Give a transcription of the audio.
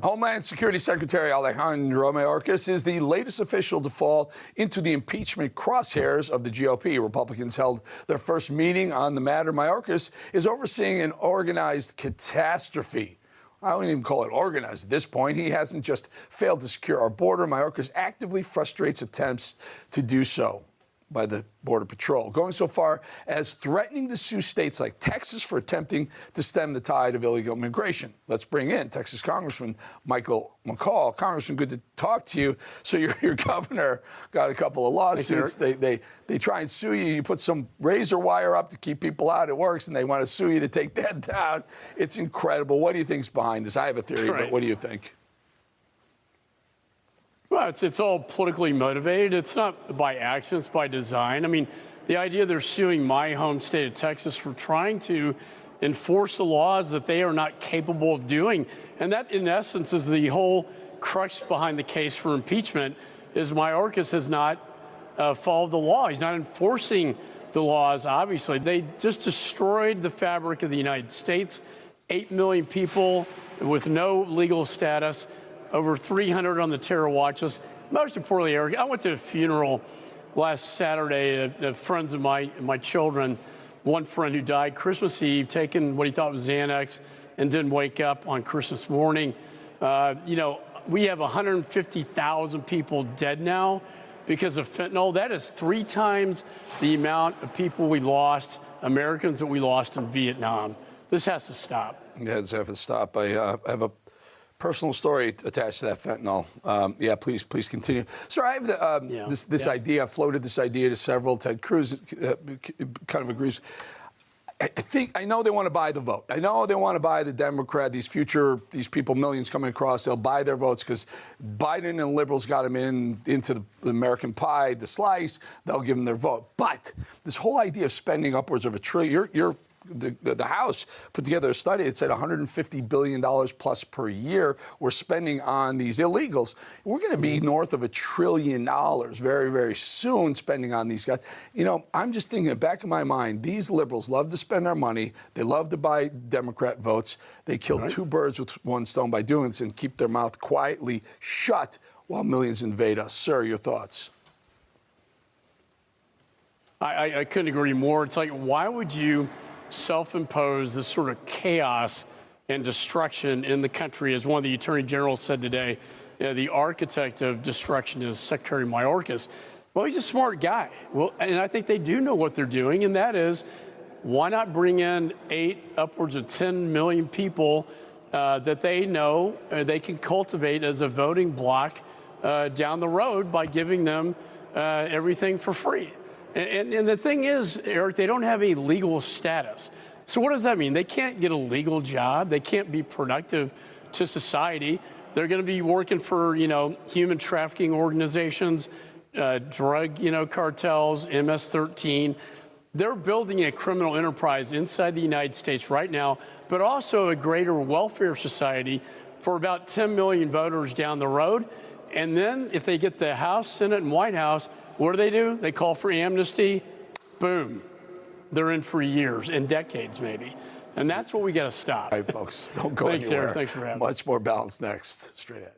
Homeland Security Secretary Alejandro Mayorkas is the latest official to fall into the impeachment crosshairs of the GOP. Republicans held their first meeting on the matter. Mayorkas is overseeing an organized catastrophe. I wouldn't even call it organized at this point. He hasn't just failed to secure our border. Mayorkas actively frustrates attempts to do so by the Border Patrol, going so far as threatening to sue states like Texas for attempting to stem the tide of illegal immigration. Let's bring in Texas Congressman McCaul. Congressman, good to talk to you. So your governor got a couple of lawsuits. They try and sue you. You put some razor wire up to keep people out. It works, and they want to sue you to take that down. It's incredible. What do you think's behind this? I have a theory, but what do you think? Well, it's all politically motivated. It's not by accident, it's by design. I mean, the idea they're suing my home state of Texas for trying to enforce the laws that they are not capable of doing. And that, in essence, is the whole crux behind the case for impeachment, is Mayorkas has not followed the law. He's not enforcing the laws, obviously. They just destroyed the fabric of the United States. 8 million people with no legal status. Over 300 on the terror watch list. Most importantly, Eric, I went to a funeral last Saturday. Friends of my children, one friend who died Christmas Eve, taking what he thought was Xanax and didn't wake up on Christmas morning. We have 150,000 people dead now because of fentanyl. That is 3 times the amount of people we lost, Americans that we lost in Vietnam. This has to stop. Yeah, it has to stop. I have a personal story attached to that fentanyl. Please continue. Sir, I have this idea. I floated this idea to several. Ted Cruz kind of agrees. I know they want to buy the vote. I know they want to buy the Democrat, these people, millions coming across, they'll buy their votes because Biden and liberals got them into the American pie, the slice, they'll give them their vote. But this whole idea of spending upwards of $1 trillion, the House put together a study that said $150 billion plus per year we're spending on these illegals. We're going to be north of $1 trillion very, very soon spending on these guys. I'm just thinking, back in my mind, these liberals love to spend their money. They love to buy Democrat votes. They killed 2 birds with 1 stone by doing this and keep their mouth quietly shut while millions invade us. Sir, your thoughts? I couldn't agree more. It's like, why would you self-impose this sort of chaos and destruction in the country? As one of the attorney generals said today, the architect of destruction is Secretary Mayorkas. Well, he's a smart guy. Well, and I think they do know what they're doing, and that is, why not bring in upwards of 10 million people that they know they can cultivate as a voting bloc down the road by giving them everything for free. And the thing is, Eric, they don't have any legal status. So what does that mean? They can't get a legal job. They can't be productive to society. They're going to be working for, human trafficking organizations, drug, cartels, MS-13. They're building a criminal enterprise inside the United States right now, but also a greater welfare society for about 10 million voters down the road. And then if they get the House, Senate, and White House, what do? They call for amnesty. Boom. They're in for years and decades, maybe. And that's what we got to stop. All right, folks, don't go Thanks, anywhere. Eric. Thanks for having me. Much more balance next. Straight ahead.